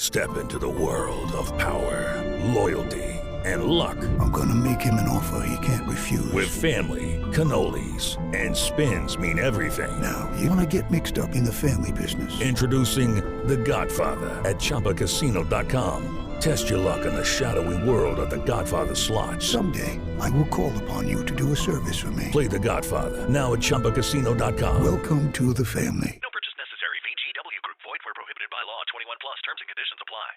Step into the world of power, loyalty, and luck. I'm gonna make him an offer he can't refuse. With family, cannolis, and spins mean everything. Now, you wanna get mixed up in the family business. Introducing The Godfather at ChumbaCasino.com. Test your luck in the shadowy world of The Godfather slot. Someday, I will call upon you to do a service for me. Play The Godfather now at ChumbaCasino.com. Welcome to the family. No purchase necessary. VGW Group. Void where prohibited by law. 21 plus. Terms and conditions apply.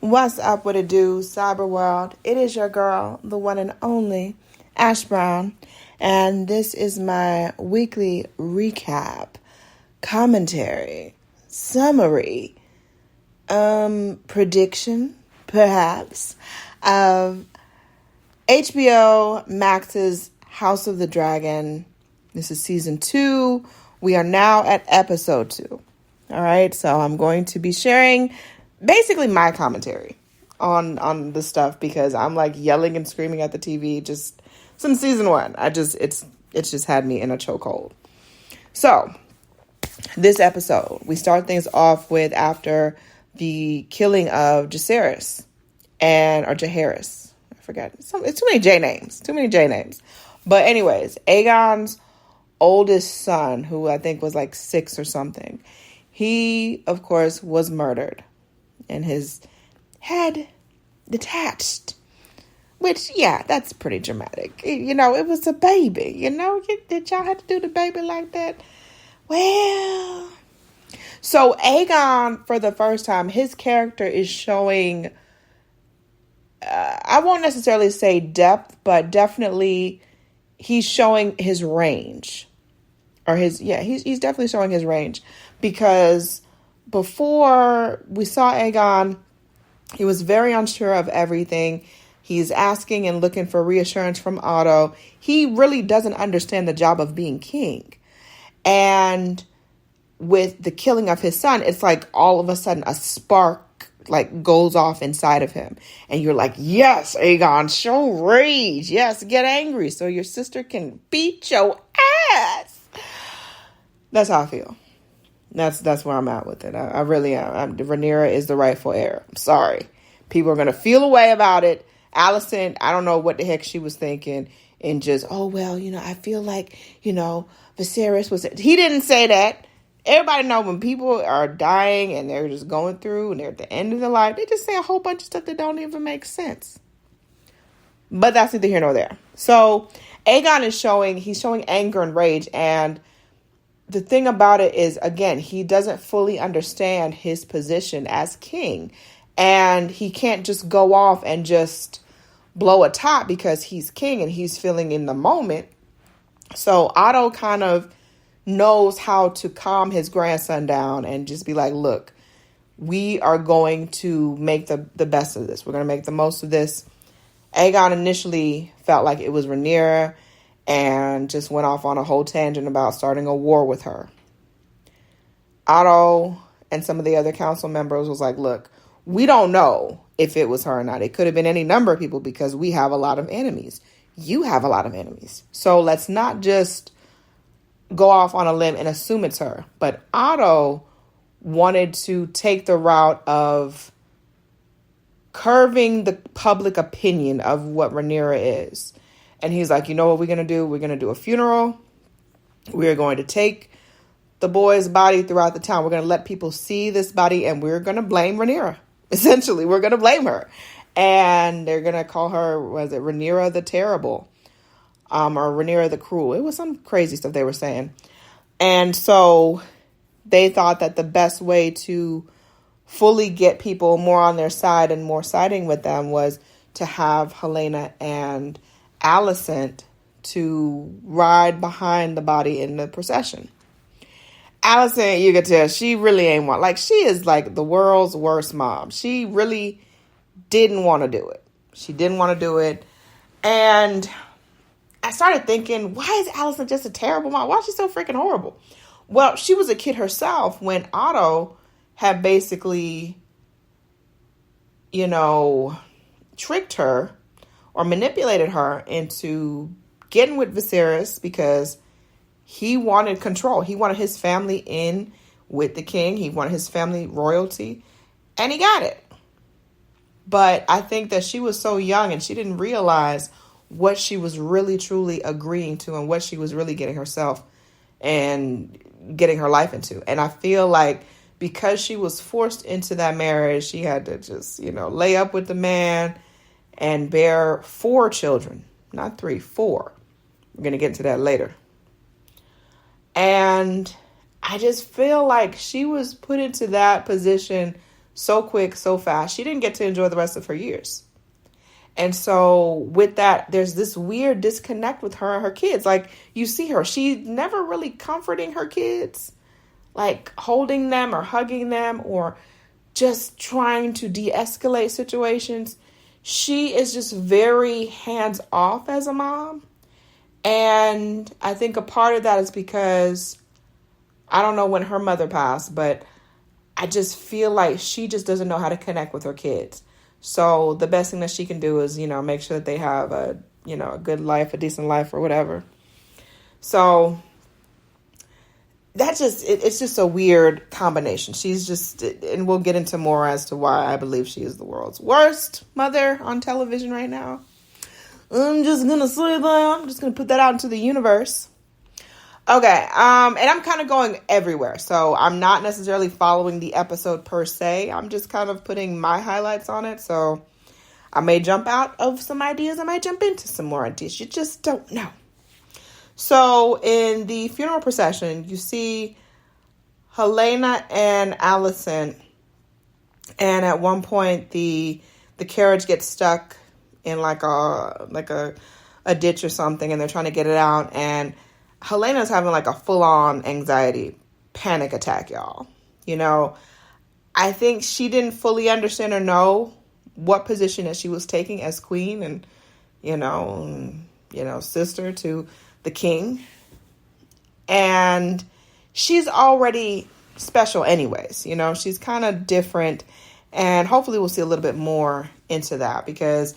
What's up with it, do, Cyber World? It is your girl, the one and only Ash Brown, and this is my weekly recap, commentary, summary, prediction, perhaps, of HBO Max's House of the Dragon. This is season 2. We are now at episode 2. All right, so I'm going to be sharing basically my commentary on the stuff because I'm like yelling and screaming at the TV just since season 1. It's just had me in a chokehold. So this episode, we start things off with after the killing of Jaehaerys or Jaehaerys. I forgot. It's too many J names. But anyways, Aegon's oldest son, who I think was like 6 or something, he, of course, was murdered and his head detached. Which, yeah, that's pretty dramatic. You know, it was a baby. You know, did y'all have to do the baby like that? Well, so Aegon, for the first time, his character is showing, I won't necessarily say depth, but definitely he's showing his range. He's definitely showing his range. Because before we saw Aegon, he was very unsure of everything. He's asking and looking for reassurance from Otto. He really doesn't understand the job of being king. And with the killing of his son, it's like all of a sudden a spark like goes off inside of him. And you're like, yes, Aegon, show rage. Yes, get angry so your sister can beat your ass. That's how I feel. That's where I'm at with it. I really am. Rhaenyra is the rightful heir. I'm sorry. People are going to feel a way about it. Alicent, I don't know what the heck she was thinking. And just, I feel like, Viserys was... He didn't say that. Everybody know when people are dying and they're just going through and they're at the end of their life, they just say a whole bunch of stuff that don't even make sense. But that's neither here nor there. So Aegon is showing anger and rage. And the thing about it is, again, he doesn't fully understand his position as king. And he can't just go off and just blow a top because he's king and he's feeling in the moment. So Otto kind of knows how to calm his grandson down and just be like, look, we are going to make the best of this. We're going to make the most of this. Aegon initially felt like it was Rhaenyra and just went off on a whole tangent about starting a war with her. Otto and some of the other council members was like, look, we don't know if it was her or not. It could have been any number of people because we have a lot of enemies. You have a lot of enemies. So let's not just go off on a limb and assume it's her. But Otto wanted to take the route of curving the public opinion of what Rhaenyra is. And he's like, you know what we're going to do? We're going to do a funeral. We're going to take the boy's body throughout the town. We're going to let people see this body and we're going to blame Rhaenyra. Essentially, we're going to blame her. And they're going to call her, was it Rhaenyra the Terrible? Or Rhaenyra the Cruel. It was some crazy stuff they were saying. And so they thought that the best way to fully get people more on their side and more siding with them was to have Helaena and Alicent to ride behind the body in the procession. Alicent, you could tell, she really ain't want, like, she is like the world's worst mom. She really didn't want to do it. She didn't want to do it. And I started thinking, why is Alicent just a terrible mom? Why is she so freaking horrible? Well, she was a kid herself when Otto had basically, tricked her or manipulated her into getting with Viserys because he wanted control. He wanted his family in with the king. He wanted his family royalty. And he got it. But I think that she was so young and she didn't realize what she was really truly agreeing to and what she was really getting herself and getting her life into. And I feel like because she was forced into that marriage, she had to just, lay up with the man and bear 4 children. Not 3, 4. We're going to get into that later. And I just feel like she was put into that position so quick, so fast. She didn't get to enjoy the rest of her years. And so with that, there's this weird disconnect with her and her kids. Like, you see her, she's never really comforting her kids, like holding them or hugging them or just trying to de-escalate situations. She is just very hands off as a mom. And I think a part of that is because I don't know when her mother passed, but I just feel like she just doesn't know how to connect with her kids. So the best thing that she can do is, make sure that they have a good life, a decent life or whatever. So that's it's just a weird combination. She's just, and we'll get into more as to why I believe she is the world's worst mother on television right now. I'm just going to say that. I'm just going to put that out into the universe. Okay, and I'm kind of going everywhere, so I'm not necessarily following the episode per se. I'm just kind of putting my highlights on it, so I may jump out of some ideas. I might jump into some more ideas. You just don't know. So in the funeral procession, you see Rhaenyra and Alicent, and at one point the carriage gets stuck in like a ditch or something, and they're trying to get it out, and Helena's having like a full-on anxiety panic attack, y'all. I think she didn't fully understand or know what position that she was taking as queen and, sister to the king. And she's already special anyways. She's kind of different. And hopefully we'll see a little bit more into that because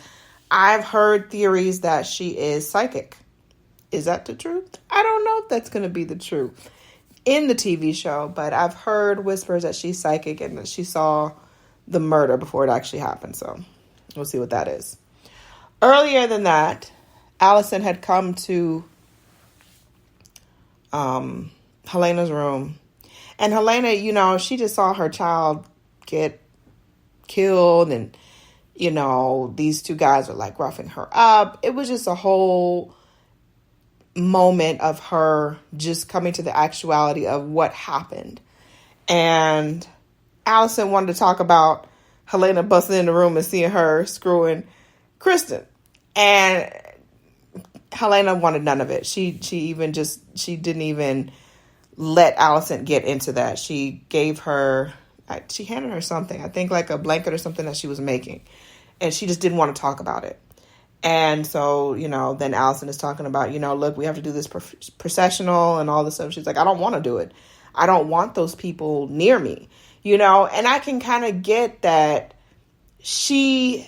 I've heard theories that she is psychic. Is that the truth? I don't know if that's going to be the truth in the TV show, but I've heard whispers that she's psychic and that she saw the murder before it actually happened. So we'll see what that is. Earlier than that, Alicent had come to Helena's room. And Helena, she just saw her child get killed and, these 2 guys are like roughing her up. It was just a whole moment of her just coming to the actuality of what happened. And Alicent wanted to talk about Helena busting in the room and seeing her screwing Criston. And Helena wanted none of it. She didn't even let Alicent get into that. She handed her something, I think like a blanket or something that she was making. And she just didn't want to talk about it. And so, then Alicent is talking about, look, we have to do this processional and all this stuff. She's like, I don't want to do it. I don't want those people near me, and I can kind of get that she's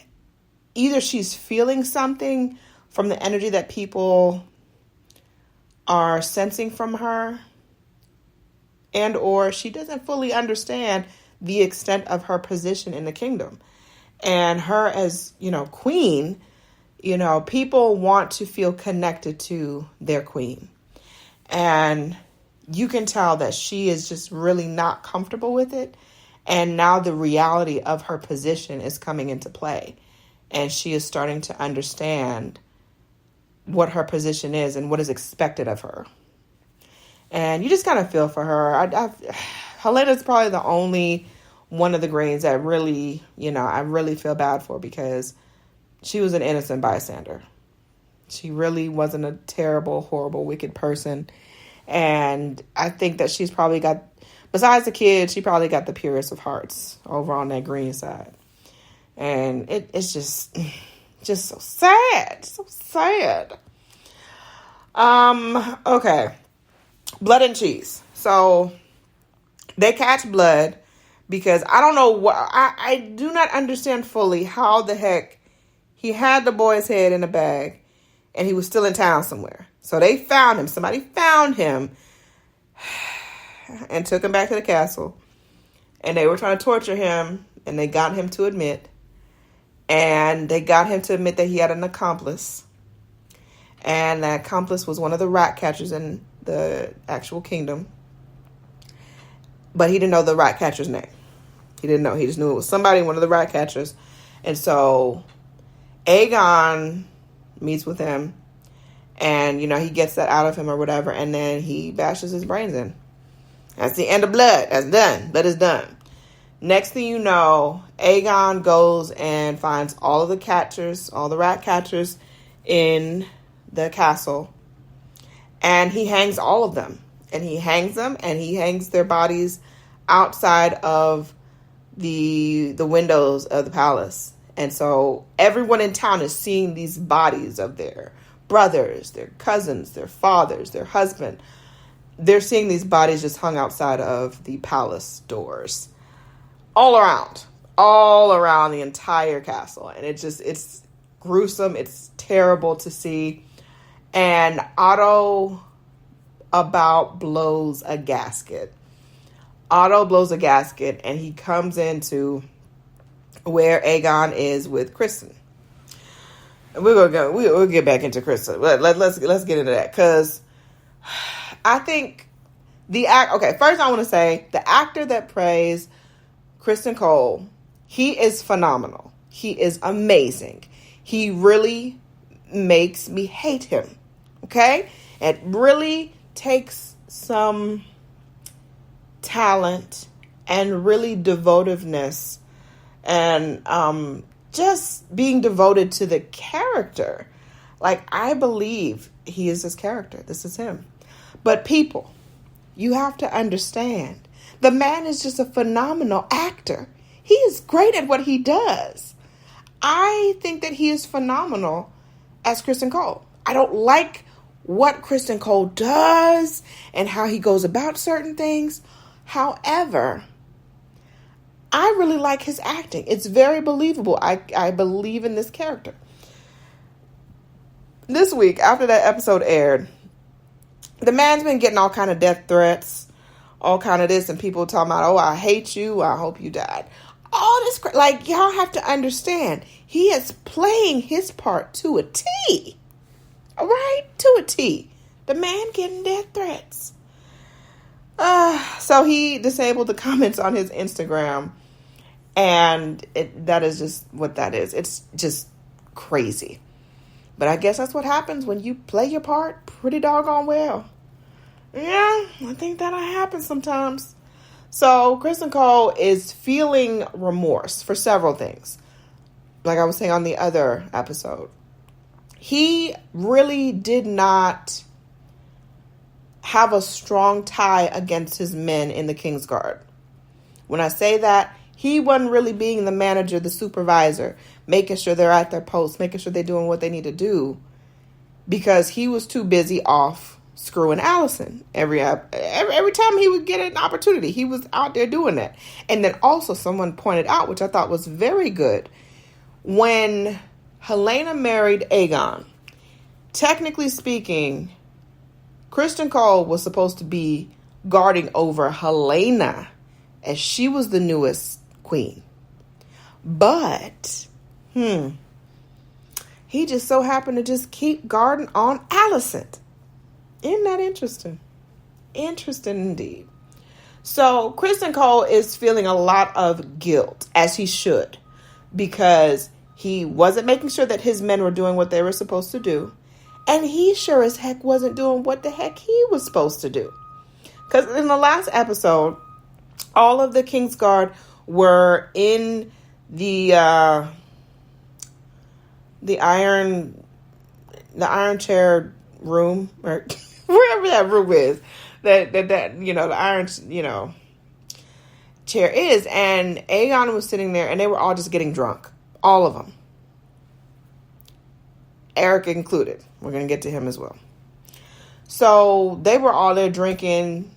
feeling something from the energy that people are sensing from her and or she doesn't fully understand the extent of her position in the kingdom. And her as, queen, people want to feel connected to their queen. And you can tell that she is just really not comfortable with it. And now the reality of her position is coming into play. And she is starting to understand what her position is and what is expected of her. And you just kind of feel for her. Helena's probably the only one of the Greens that really, I really feel bad for because she was an innocent bystander. She really wasn't a terrible, horrible, wicked person. And I think that she's probably got, besides the kids, she probably got the purest of hearts over on that Green side. And it's just so sad. So sad. Okay. Blood and cheese. So they catch blood because I don't know what, I do not understand fully how the heck he had the boy's head in a bag and he was still in town somewhere. So they found him. Somebody found him and took him back to the castle. And they were trying to torture him and they got him to admit. And they got him to admit that he had an accomplice. And that accomplice was one of the rat catchers in the actual kingdom. But he didn't know the rat catcher's name. He didn't know. He just knew it was somebody, one of the rat catchers. And so Aegon meets with him. And, he gets that out of him or whatever. And then he bashes his brains in. That's the end of blood. That's done. Blood is done. Next thing you know, Aegon goes and finds all of the catchers, all the rat catchers in the castle. And he hangs all of them. And he hangs them, and he hangs their bodies outside of the windows of the palace. And so everyone in town is seeing these bodies of their brothers, their cousins, their fathers, their husband. They're seeing these bodies just hung outside of the palace doors. All around the entire castle. And it's gruesome. It's terrible to see. And Otto about blows a gasket. Otto blows a gasket, and he comes into where Aegon is with Criston. And we'll get back into Criston. Let's get into that, because I think first I want to say the actor that plays Criston Cole, he is phenomenal. He is amazing. He really makes me hate him. Okay? It really takes some talent and really devotiveness and just being devoted to the character. Like, I believe he is his character. This is him. But people, you have to understand, the man is just a phenomenal actor. He is great at what he does. I think that he is phenomenal as Criston Cole. I don't like what Criston Cole does and how he goes about certain things. However, I really like his acting. It's very believable. I believe in this character. This week, after that episode aired, the man's been getting all kind of death threats, all kind of this, and people talking about, oh, I hate you, I hope you died. All this, like, y'all have to understand, he is playing his part to a T. All right? To a T. The man getting death threats. So he disabled the comments on his Instagram, and that is just what that is. It's just crazy. But I guess that's what happens when you play your part pretty doggone well. Yeah, I think that'll happen sometimes. So Criston Cole is feeling remorse for several things. Like I was saying on the other episode, he really did not have a strong tie against his men in the Kingsguard. When I say that, he wasn't really being the manager, the supervisor, making sure they're at their posts, making sure they're doing what they need to do, because he was too busy off screwing Alicent. Every time he would get an opportunity, he was out there doing that. And then also someone pointed out, which I thought was very good, when Rhaenyra married Aegon, technically speaking, Criston Cole was supposed to be guarding over Rhaenyra, as she was the newest queen. But, he just so happened to just keep guarding on Alicent. Isn't that interesting? Interesting indeed. So Criston Cole is feeling a lot of guilt, as he should, because he wasn't making sure that his men were doing what they were supposed to do. And he sure as heck wasn't doing what the heck he was supposed to do. Because in the last episode, all of the Kingsguard were in the iron chair room, or wherever that room is, that the iron chair is, and Aegon was sitting there, and they were all just getting drunk, all of them, Eric included. We're gonna get to him as well. So they were all there drinking,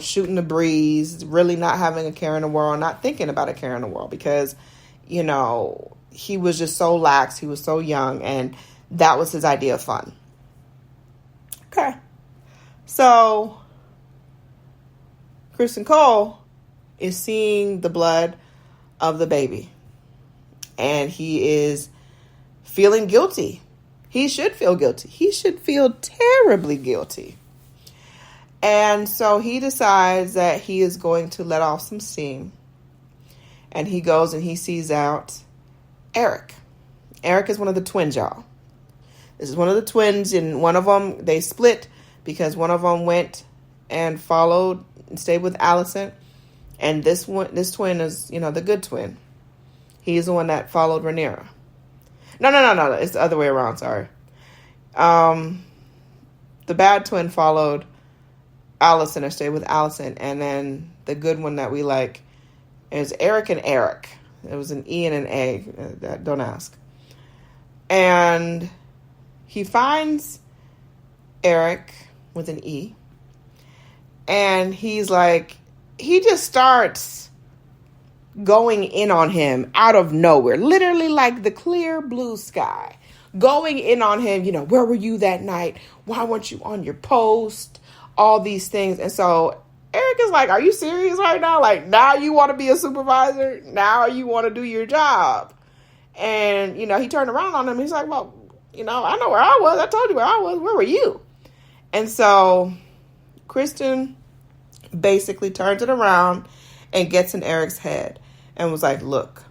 shooting the breeze, really not having a care in the world, not thinking about a care in the world, because he was just so lax, he was so young, and that was his idea of fun. Okay. So Criston Cole is seeing the blood of the baby. And he is feeling guilty. He should feel guilty. He should feel terribly guilty. And so he decides that he is going to let off some steam. And he goes and he sees out Eric. Eric is one of the twins, y'all. This is one of the twins, and one of them, they split because one of them went and followed and stayed with Alicent. And this twin is, the good twin. He's the one that followed Rhaenyra. No. It's the other way around, sorry. The bad twin followed Alicent or stayed with Alicent. And then the good one that we like is Eric and Eric. It was an E and an A. Don't ask. And he finds Eric with an E. And he's like, he just starts going in on him out of nowhere. Literally like the clear blue sky. Going in on him, where were you that night? Why weren't you on your post? All these things. And so Eric is like, are you serious right now? Like, now you want to be a supervisor? Now you want to do your job? And, he turned around on him. He's like, well, I know where I was. I told you where I was. Where were you? And so Criston basically turns it around and gets in Eric's head and was like, look,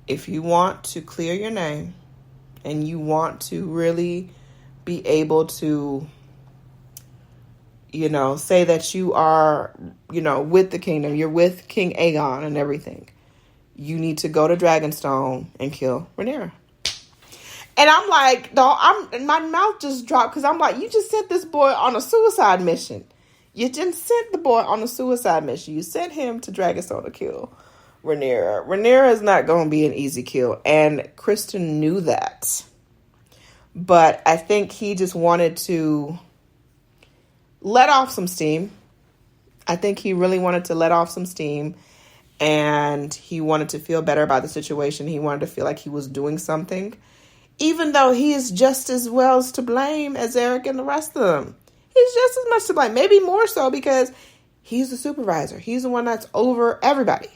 if you want to clear your name and you want to really be able to, say that you are, with the kingdom, you're with King Aegon and everything, you need to go to Dragonstone and kill Rhaenyra. And I'm like, my mouth just dropped because I'm like, you just sent this boy on a suicide mission. You just sent the boy on a suicide mission. You sent him to Dragonstone to kill Rhaenyra. Rhaenyra is not going to be an easy kill. And Criston knew that. But I think he just wanted to let off some steam. I think he really wanted to let off some steam. And he wanted to feel better about the situation. He wanted to feel like he was doing something. Even though he is just as well to blame as Eric and the rest of them. He's just as much to blame. Maybe more so because he's the supervisor. He's the one that's over everybody.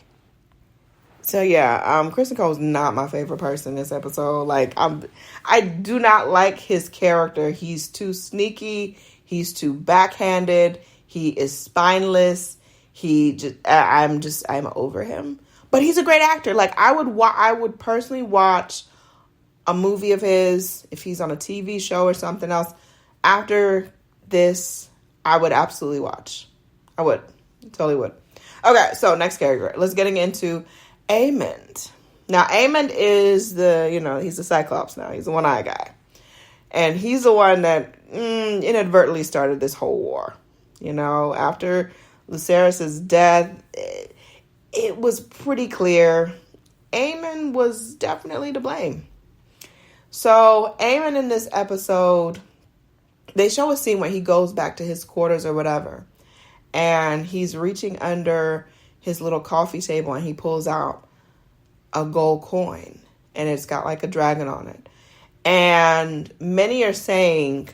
So yeah, Criston Cole is not my favorite person in this episode. Like, I do not like his character. He's too sneaky. He's too backhanded. He is spineless. I'm over him. But he's a great actor. Like, I would personally watch a movie of his if he's on a TV show or something else. After this, I would absolutely watch. I would. Totally would. Okay, so next character. Let's get into Aemond. Now, Aemond is he's the Cyclops now. He's the one-eyed guy. And he's the one that inadvertently started this whole war. After Lucerys' death, it was pretty clear Aemond was definitely to blame. So Aemond in this episode, they show a scene where he goes back to his quarters or whatever. And he's reaching under his little coffee table and he pulls out a gold coin. And it's got like a dragon on it. And many are saying,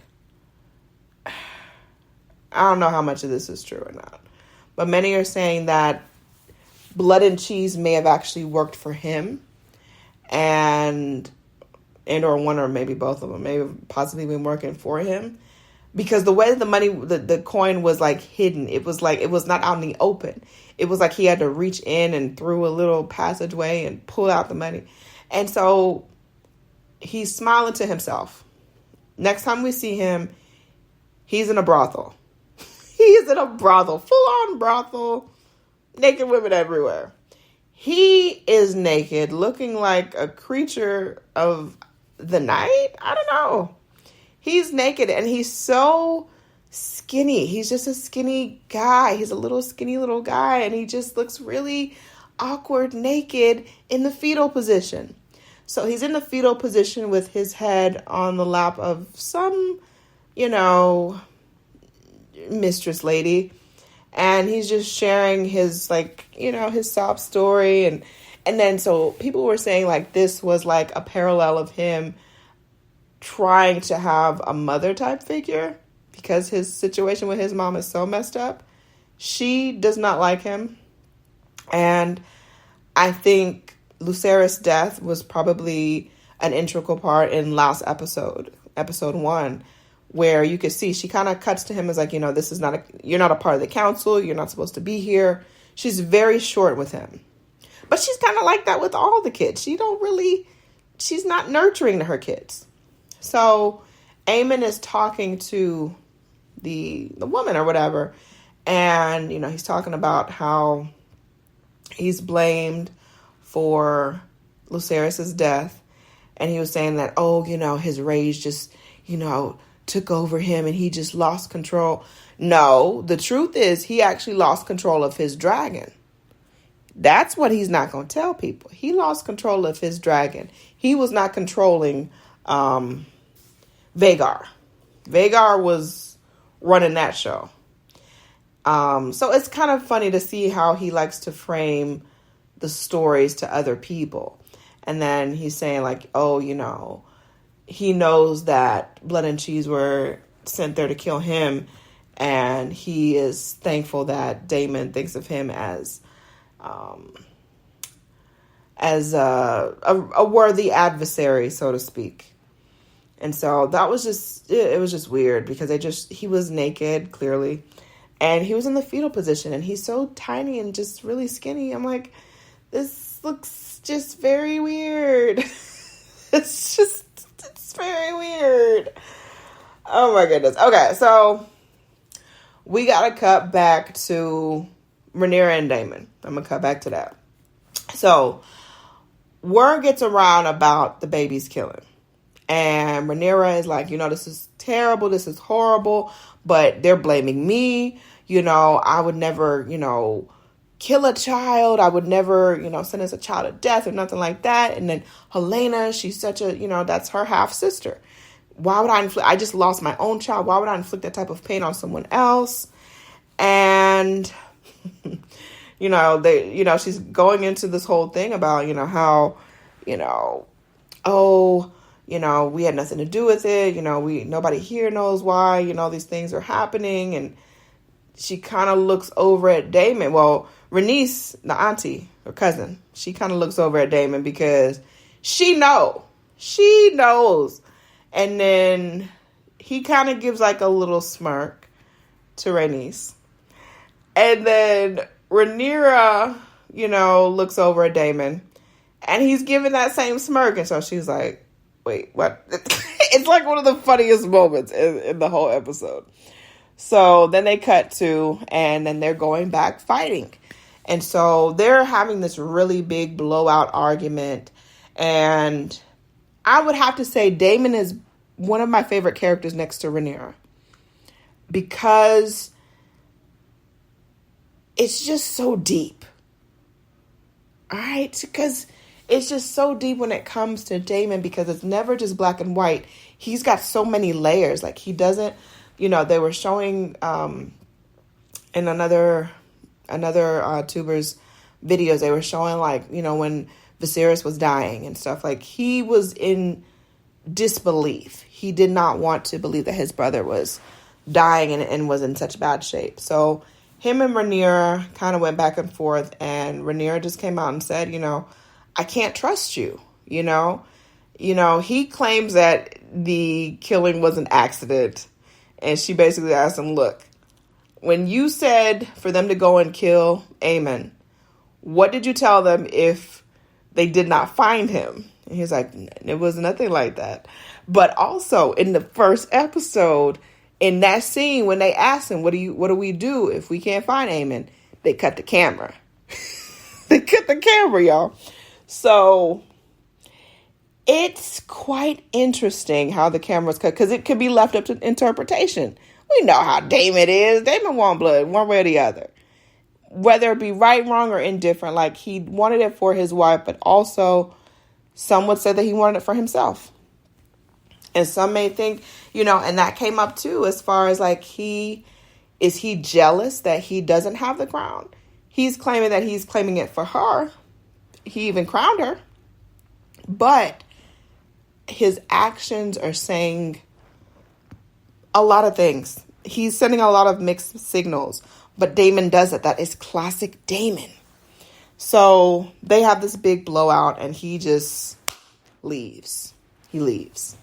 I don't know how much of this is true or not, but many are saying that blood and cheese may have actually worked for him. And or one or maybe both of them may have possibly been working for him. Because the way the money, the coin was like hidden. It was like, it was not out in the open. It was like he had to reach in and through a little passageway and pull out the money. And so he's smiling to himself. Next time we see him, he's in a brothel. He's in a brothel, full on brothel, naked women everywhere. He is naked, looking like a creature of the night. I don't know. He's naked and he's so skinny. He's just a skinny guy. He's a little skinny little guy and he just looks really awkward naked in the fetal position. So he's in the fetal position with his head on the lap of some, mistress lady. And he's just sharing his his sob story. And then so people were saying like this was like a parallel of him trying to have a mother type figure because his situation with his mom is so messed up. She does not like him. And I think Lucerys' death was probably an integral part in last episode 1, where you could see she kind of cuts to him as like, this is you're not a part of the council. You're not supposed to be here. She's very short with him. But she's kind of like that with all the kids. She's not nurturing to her kids. So Aemond is talking to the woman or whatever. And, he's talking about how he's blamed for Lucerys' death. And he was saying that, his rage just, took over him and he just lost control. No, the truth is he actually lost control of his dragon. That's what he's not going to tell people. He lost control of his dragon. He was not controlling Vhagar. Vhagar was running that show. So it's kind of funny to see how he likes to frame the stories to other people. And then he's saying like, he knows that Blood and Cheese were sent there to kill him. And he is thankful that Daemon thinks of him as a worthy adversary, so to speak. And so that was it was just weird because he was naked, clearly. And he was in the fetal position and he's so tiny and just really skinny. I'm like, this looks just very weird. It's very weird. Oh my goodness. Okay, so we got to cut back to Rhaenyra and Daemon. I'm going to cut back to that. So word gets around about the baby's killing. And Rhaenyra is like, this is terrible. This is horrible. But they're blaming me. I would never, kill a child. I would never, sentence a child to death or nothing like that. And then Helena, she's such a, that's her half sister. Why would I just lost my own child. Why would I inflict that type of pain on someone else? And, she's going into this whole thing about, how, we had nothing to do with it. Nobody here knows why, these things are happening. And she kind of looks over at Daemon. Well, Rhaenys, the auntie or cousin, she kind of looks over at Daemon because she knows. And then he kind of gives like a little smirk to Rhaenys. And then Rhaenyra, looks over at Daemon and he's giving that same smirk. And so she's like, wait, what? It's like one of the funniest moments in the whole episode. So then they cut to, and then they're going back fighting. And so they're having this really big blowout argument. And I would have to say Daemon is one of my favorite characters next to Rhaenyra. Because it's just so deep. All right? Because it's just so deep when it comes to Daemon because it's never just black and white. He's got so many layers. Like he doesn't, they were showing in another tuber's videos, they were showing like, when Viserys was dying and stuff, like he was in disbelief. He did not want to believe that his brother was dying and was in such bad shape. So him and Rhaenyra kind of went back and forth, and Rhaenyra just came out and said, I can't trust you, he claims that the killing was an accident. And she basically asked him, look, when you said for them to go and kill Aemond, what did you tell them if they did not find him? And he's like, it was nothing like that. But also in the first episode, in that scene, when they asked him, what do we do if we can't find Aemond? They cut the camera. They cut the camera, y'all. So it's quite interesting how the camera's cut, because it could be left up to interpretation. We know how Daemon is. Daemon wants blood one way or the other. Whether it be right, wrong, or indifferent. Like, he wanted it for his wife, but also some would say that he wanted it for himself. And some may think, and that came up too, as far as like, is he jealous that he doesn't have the crown? He's claiming that he's claiming it for her. He even crowned her. But his actions are saying a lot of things. He's sending a lot of mixed signals. But Daemon does it. That is classic Daemon. So they have this big blowout and he just leaves. He leaves.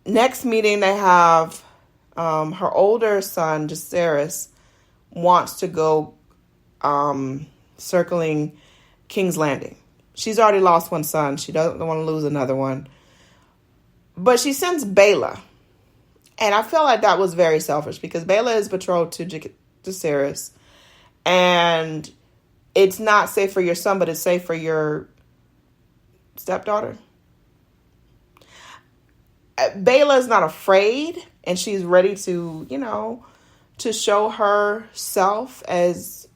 Next meeting they have her older son, Jacaerys, wants to go circling King's Landing. She's already lost one son. She doesn't want to lose another one. But she sends Baela. And I feel like that was very selfish because Baela is betrothed to Jacaerys. And it's not safe for your son, but it's safe for your stepdaughter. Baela is not afraid, and she's ready to, to show herself as,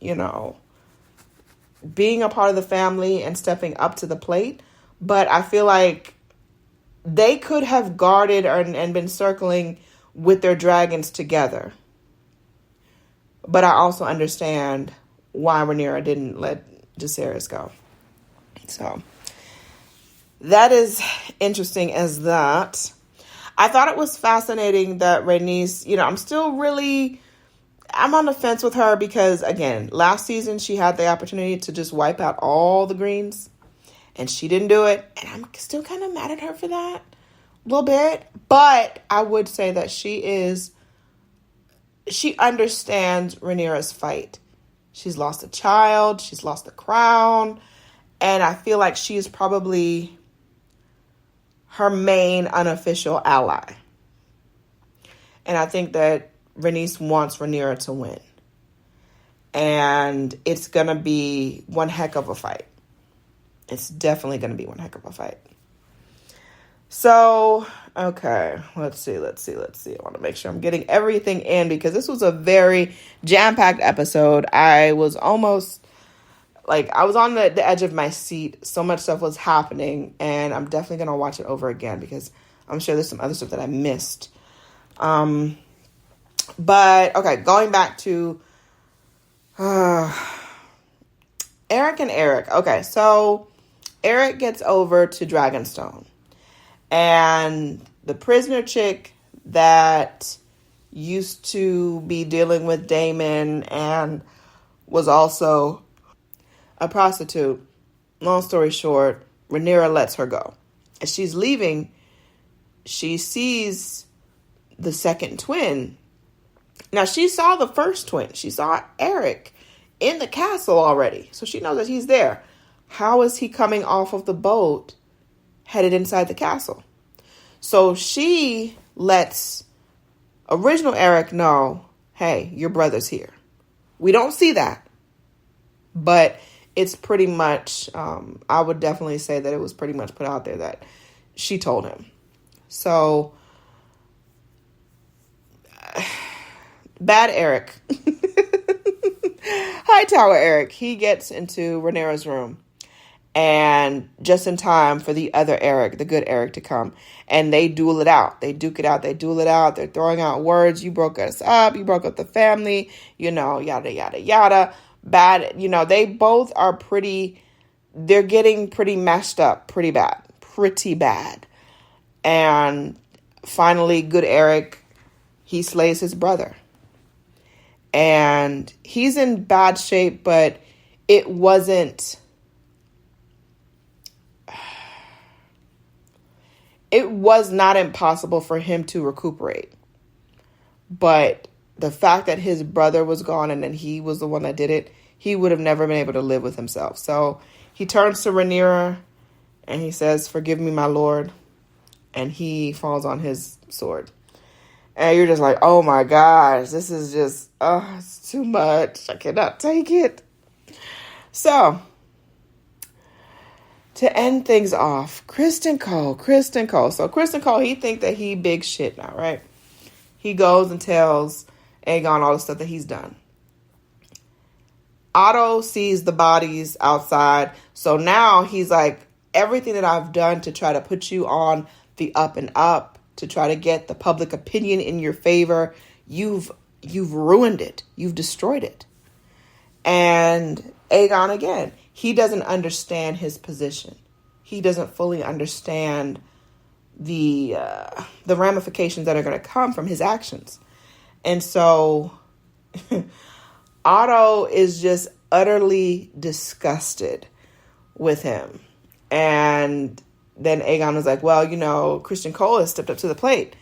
being a part of the family and stepping up to the plate. But I feel like they could have guarded and been circling with their dragons together. But I also understand why Rhaenyra didn't let Jacaerys go. So that is interesting as that. I thought it was fascinating that Rhaenys, I'm on the fence with her because, again, last season she had the opportunity to just wipe out all the greens and she didn't do it. And I'm still kind of mad at her for that a little bit. But I would say that she understands Rhaenyra's fight. She's lost a child. She's lost the crown. And I feel like she's probably her main unofficial ally. And I think that Rhaenys wants Rhaenyra to win. And it's going to be one heck of a fight. It's definitely going to be one heck of a fight. So, okay, let's see. I want to make sure I'm getting everything in because this was a very jam-packed episode. I was almost, I was on the edge of my seat. So much stuff was happening, and I'm definitely going to watch it over again because I'm sure there's some other stuff that I missed. But, okay, going back to Eric and Eric. Okay, so Eric gets over to Dragonstone. And the prisoner chick that used to be dealing with Daemon and was also a prostitute, long story short, Rhaenyra lets her go. As she's leaving, she sees the second twin. Now, she saw the first twin. She saw Eric in the castle already. So she knows that he's there. How is he coming off of the boat headed inside the castle? So she lets original Eric know, hey, your brother's here. We don't see that. But it's pretty much, I would definitely say that it was pretty much put out there that she told him. So, bad Eric. Hightower Eric. He gets into Rhaenyra's room. And just in time for the other Eric, the good Eric, to come. And they duel it out. They duke it out. They duel it out. They're throwing out words. You broke us up. You broke up the family. Yada, yada, yada. Bad. They both are they're getting pretty messed up. Pretty bad. And finally, good Eric, he slays his brother. And he's in bad shape, but it wasn't... It was not impossible for him to recuperate. But the fact that his brother was gone and then he was the one that did it, he would have never been able to live with himself. So he turns to Rhaenyra and he says, "Forgive me, my lord." And he falls on his sword. And you're just like, oh my gosh, this is just, it's too much. I cannot take it. So, to end things off, Criston Cole. So Criston Cole, he think that he big shit now, right? He goes and tells Aegon all the stuff that he's done. Otto sees the bodies outside. So now he's like, everything that I've done to try to put you on the up and up, to try to get the public opinion in your favor, you've ruined it. You've destroyed it. And Aegon, again, he doesn't understand his position. He doesn't fully understand the ramifications that are going to come from his actions. And so Otto is just utterly disgusted with him. And then Aegon was like, well, Criston Cole has stepped up to the plate.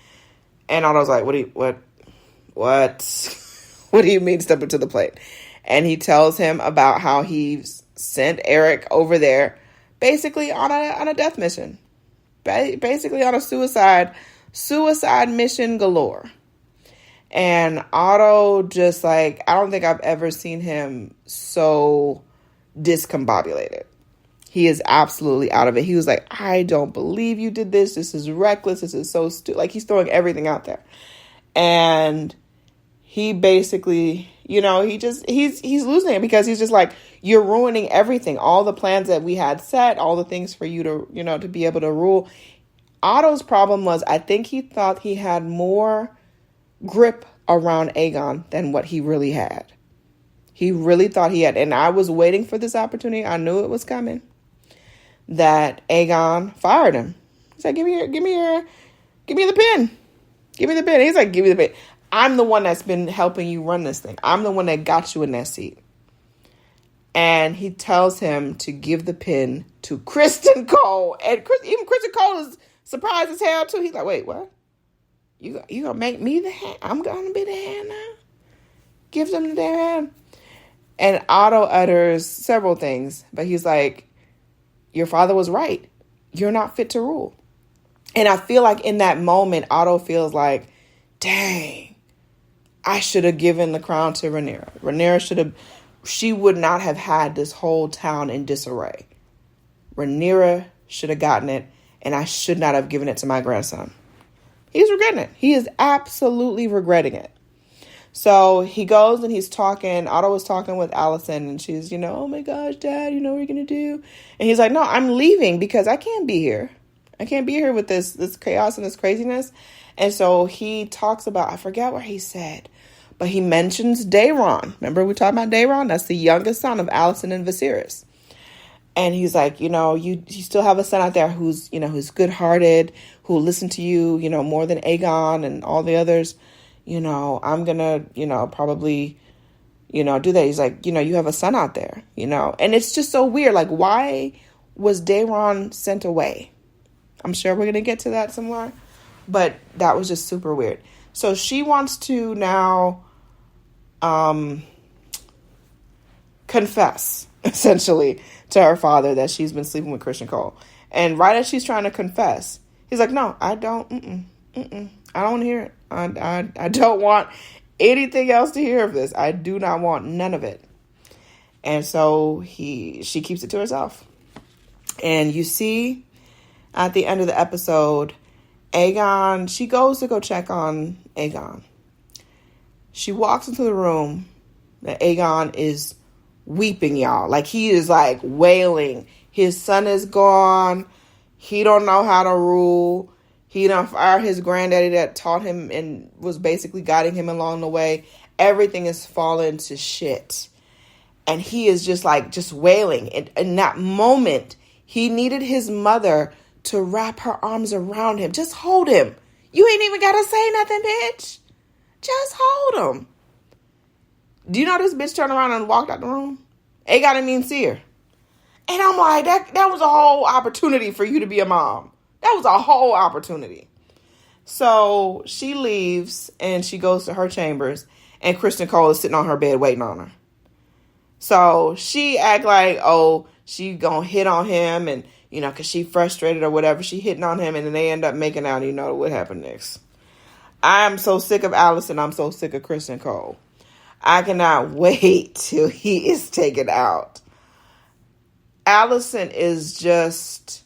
And Otto's like, what do you mean step up to the plate? And he tells him about how he sent Eric over there basically on a death mission. Basically on a suicide mission galore. And Otto just I don't think I've ever seen him so discombobulated. He is absolutely out of it. He was like, I don't believe you did this. This is reckless. This is so stupid. He's throwing everything out there. And he basically, he's losing it because he's just like, you're ruining everything. All the plans that we had set, all the things for you to, to be able to rule. Otto's problem was, I think he thought he had more grip around Aegon than what he really had. He really thought he had, and I was waiting for this opportunity. I knew it was coming. That Aegon fired him. He's like, give me the pen. Give me the pen. He's like, give me the pen. I'm the one that's been helping you run this thing. I'm the one that got you in that seat. And he tells him to give the pen to Criston Cole. And even Criston Cole is surprised as hell too. He's like, wait, what? You gonna make me the hand? I'm gonna be the hand now? Gives him the damn hand. And Otto utters several things, but he's like, your father was right. You're not fit to rule. And I feel like in that moment, Otto feels like, dang, I should have given the crown to Rhaenyra. Rhaenyra she would not have had this whole town in disarray. Rhaenyra should have gotten it, and I should not have given it to my grandson. He's regretting it. He is absolutely regretting it. So he goes and he's talking. Otto was talking with Alicent, and she's, oh my gosh, Dad, what are you going to do? And he's like, no, I'm leaving because I can't be here. I can't be here with this chaos and this craziness. And so he talks about, I forget what he said, but he mentions Daemon. Remember we talked about Daemon? That's the youngest son of Alicent and Viserys. And he's like, you still have a son out there who's good-hearted, who'll listen to you, more than Aegon and all the others. I'm going to, probably, do that. He's like, you have a son out there, and it's just so weird. Like, why was Daemon sent away? I'm sure we're going to get to that somewhere, but that was just super weird. So she wants to now, confess essentially to her father that she's been sleeping with Criston Cole. And right as she's trying to confess, he's like, no, I don't, I don't want to hear it. I don't want anything else to hear of this. I do not want none of it. And so she keeps it to herself. And you see at the end of the episode, Aegon, she goes to go check on Aegon. She walks into the room that Aegon is weeping, y'all. Like, he is like wailing. His son is gone. He don't know how to rule. He done fired his granddaddy that taught him and was basically guiding him along the way. Everything is falling to shit. And he is just wailing. And in that moment, he needed his mother to wrap her arms around him. Just hold him. You ain't even got to say nothing, bitch. Just hold him. Do you know this bitch turned around and walked out the room? Aegon didn't even see her. And I'm like, that was a whole opportunity for you to be a mom. That was a whole opportunity. So she leaves and she goes to her chambers, and Criston Cole is sitting on her bed waiting on her. So she act like, oh, she gonna hit on him, and because she frustrated or whatever, she hitting on him, and then they end up making out. What happened next? I'm so sick of Alicent. I'm so sick of Criston Cole. I cannot wait till he is taken out. Alicent is just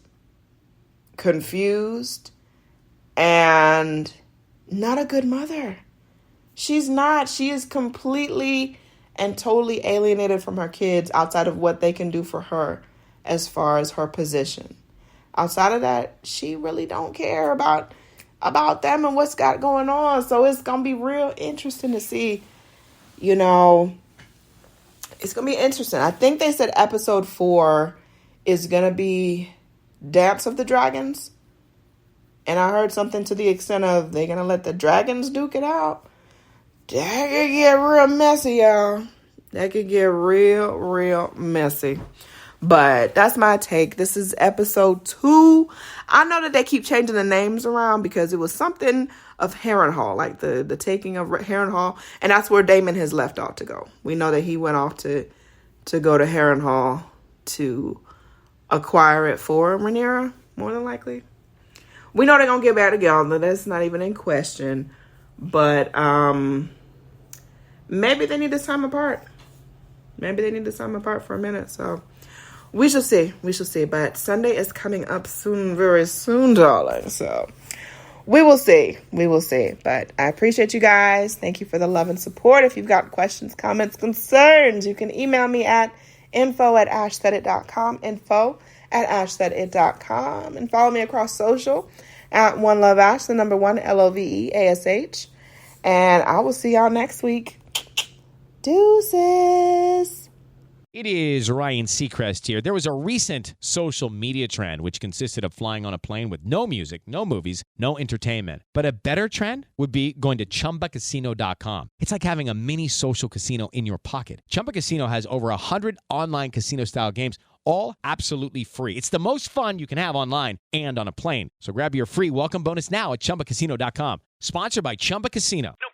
confused and not a good mother. She's not. She is completely and totally alienated from her kids outside of what they can do for her as far as her position. Outside of that, she really don't care about them and what's got going on. So it's going to be real interesting to see, it's going to be interesting. I think they said episode 4 is going to be Dance of the Dragons. And I heard something to the extent of they're going to let the dragons duke it out. That could get real messy, y'all. That could get real messy. But that's my take. This is episode 2. I know that they keep changing the names around because it was something of Harrenhal, like the taking of Harrenhal. And that's where Daemon has left off to go. We know that he went off to go to Harrenhal to acquire it for Rhaenyra, more than likely. We know they're going to get back together. That's not even in question. But maybe they need to time apart. Maybe they need to time apart for a minute. So we shall see. We shall see. But Sunday is coming up soon, very soon, darling. So we will see. We will see. But I appreciate you guys. Thank you for the love and support. If you've got questions, comments, concerns, you can email me at info@ashsaidit.com, info@ashsaidit.com, and follow me across social at OneLoveAsh, the number 1, LOVEASH. And I will see y'all next week. Deuces. It is Ryan Seacrest here. There was a recent social media trend which consisted of flying on a plane with no music, no movies, no entertainment. But a better trend would be going to ChumbaCasino.com. It's like having a mini social casino in your pocket. Chumba Casino has over 100 online casino-style games, all absolutely free. It's the most fun you can have online and on a plane. So grab your free welcome bonus now at ChumbaCasino.com. Sponsored by Chumba Casino. No